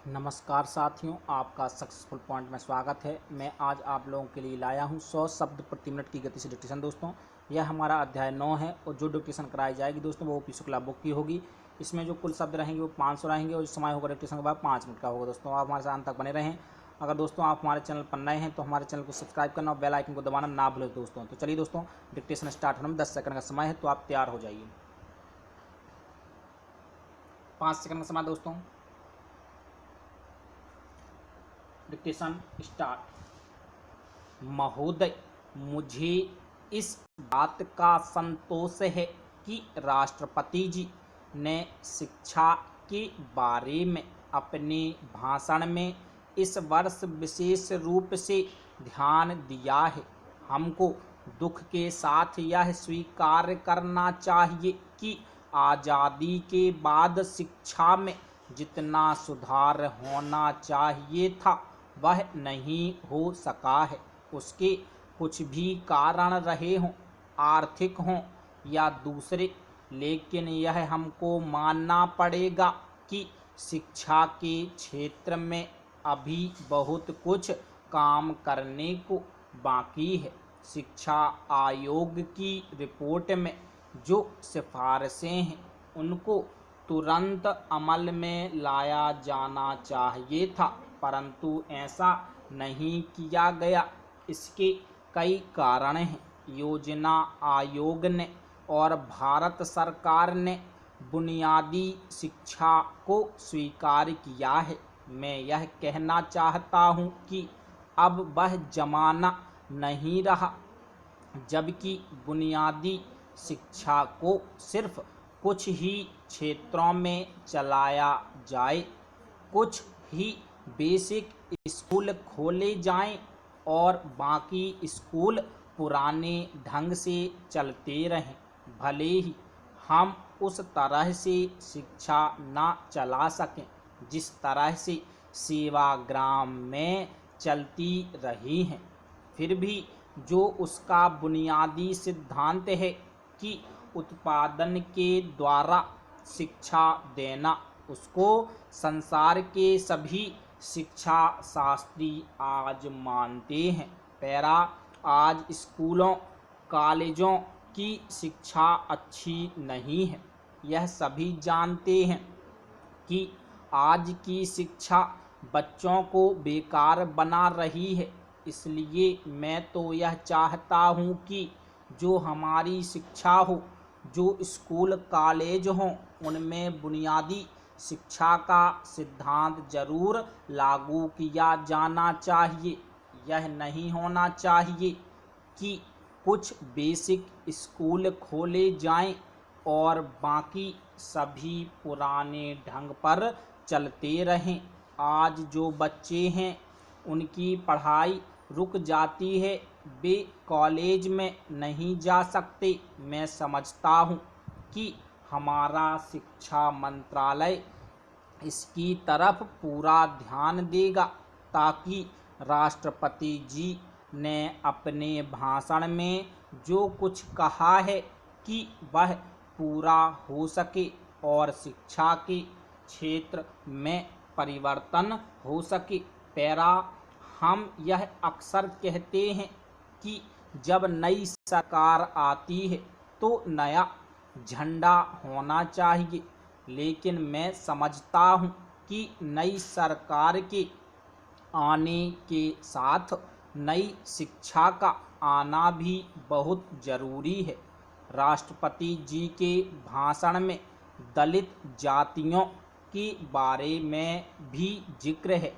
नमस्कार साथियों, आपका सक्सेसफुल पॉइंट में स्वागत है। मैं आज आप लोगों के लिए लाया हूं 100 शब्द प्रति मिनट की गति से डिक्टेशन। दोस्तों, यह हमारा अध्याय 9 है और जो डिक्टेशन कराई जाएगी दोस्तों वो ओपी शुक्ला बुक की होगी। इसमें जो कुल शब्द रहेंगे वो 500 रहेंगे और जो समय होगा डिक्टेशन के बाद 5 मिनट का होगा। दोस्तों, आप हमारे साथ अंत तक बने रहें। अगर दोस्तों आप हमारे चैनल पर नए हैं तो हमारे चैनल को सब्सक्राइब करना और बेल आइकन को दबाना ना भूलें दोस्तों। तो चलिए दोस्तों, डिक्टेशन स्टार्ट होने में 10 सेकंड का समय है, तो आप तैयार हो जाइए। 5 सेकंड का समय दोस्तों। Dictation start. महोदय, मुझे इस बात का संतोष है कि राष्ट्रपति जी ने शिक्षा के बारे में अपने भाषण में इस वर्ष विशेष रूप से ध्यान दिया है। हमको दुख के साथ यह स्वीकार करना चाहिए कि आज़ादी के बाद शिक्षा में जितना सुधार होना चाहिए था वह नहीं हो सका है। उसके कुछ भी कारण रहे हों, आर्थिक हों या दूसरे, लेकिन यह हमको मानना पड़ेगा कि शिक्षा के क्षेत्र में अभी बहुत कुछ काम करने को बाकी है। शिक्षा आयोग की रिपोर्ट में जो सिफारिशें हैं उनको तुरंत अमल में लाया जाना चाहिए था, परंतु ऐसा नहीं किया गया। इसके कई कारण हैं। योजना आयोग ने और भारत सरकार ने बुनियादी शिक्षा को स्वीकार किया है। मैं यह कहना चाहता हूँ कि अब वह जमाना नहीं रहा जबकि बुनियादी शिक्षा को सिर्फ कुछ ही क्षेत्रों में चलाया जाए। कुछ ही बेसिक स्कूल खोले जाएं और बाकी स्कूल पुराने ढंग से चलते रहें। भले ही हम उस तरह से शिक्षा ना चला सकें जिस तरह से सेवाग्राम में चलती रही हैं, फिर भी जो उसका बुनियादी सिद्धांत है कि उत्पादन के द्वारा शिक्षा देना, उसको संसार के सभी शिक्षा शास्त्री आज मानते हैं। पैरा, आज स्कूलों कॉलेजों की शिक्षा अच्छी नहीं है। यह सभी जानते हैं कि आज की शिक्षा बच्चों को बेकार बना रही है। इसलिए मैं तो यह चाहता हूँ कि जो हमारी शिक्षा हो, जो स्कूल कॉलेज हों, उनमें बुनियादी शिक्षा का सिद्धांत जरूर लागू किया जाना चाहिए। यह नहीं होना चाहिए कि कुछ बेसिक स्कूल खोले जाएं और बाकी सभी पुराने ढंग पर चलते रहें। आज जो बच्चे हैं उनकी पढ़ाई रुक जाती है, वे कॉलेज में नहीं जा सकते। मैं समझता हूँ कि हमारा शिक्षा मंत्रालय इसकी तरफ पूरा ध्यान देगा ताकि राष्ट्रपति जी ने अपने भाषण में जो कुछ कहा है कि वह पूरा हो सके और शिक्षा के क्षेत्र में परिवर्तन हो सके। पैरा, हम यह अक्सर कहते हैं कि जब नई सरकार आती है तो नया झंडा होना चाहिए, लेकिन मैं समझता हूँ कि नई सरकार के आने के साथ नई शिक्षा का आना भी बहुत ज़रूरी है। राष्ट्रपति जी के भाषण में दलित जातियों के बारे में भी जिक्र है।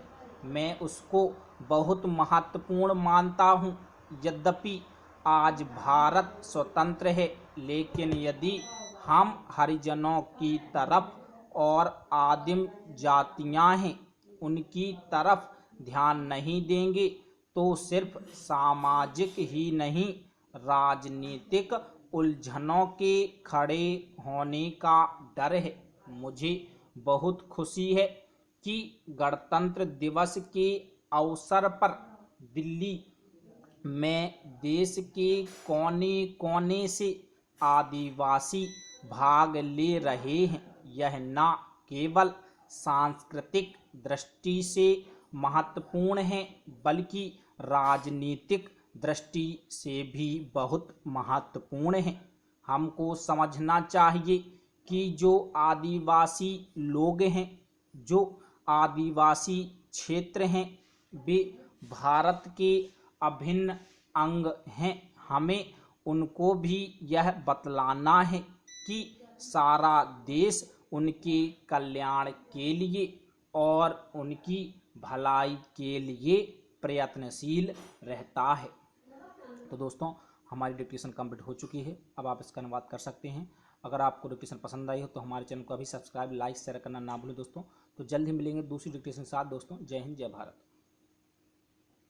मैं उसको बहुत महत्वपूर्ण मानता हूँ। यद्यपि आज भारत स्वतंत्र है, लेकिन यदि हम हरिजनों की तरफ और आदिम जातियां हैं उनकी तरफ ध्यान नहीं देंगे तो सिर्फ सामाजिक ही नहीं, राजनीतिक उलझनों के खड़े होने का डर है। मुझे बहुत खुशी है कि गणतंत्र दिवस के अवसर पर दिल्ली में देश के कोने कोने से आदिवासी भाग ले रहे हैं। यह न केवल सांस्कृतिक दृष्टि से महत्वपूर्ण हैं बल्कि राजनीतिक दृष्टि से भी बहुत महत्वपूर्ण हैं। हमको समझना चाहिए कि जो आदिवासी लोग हैं, जो आदिवासी क्षेत्र हैं, वे भारत के अभिन्न अंग हैं। हमें उनको भी यह बतलाना है कि सारा देश उनके कल्याण के लिए और उनकी भलाई के लिए प्रयत्नशील रहता है। तो दोस्तों, हमारी डिक्टेशन कंप्लीट हो चुकी है। अब आप इसका अनुवाद कर सकते हैं। अगर आपको डिक्टेशन पसंद आई हो तो हमारे चैनल को अभी सब्सक्राइब, लाइक, शेयर करना ना भूलें दोस्तों। तो जल्द ही मिलेंगे दूसरी डिक्टेशन के साथ दोस्तों। जय हिंद, जय भारत।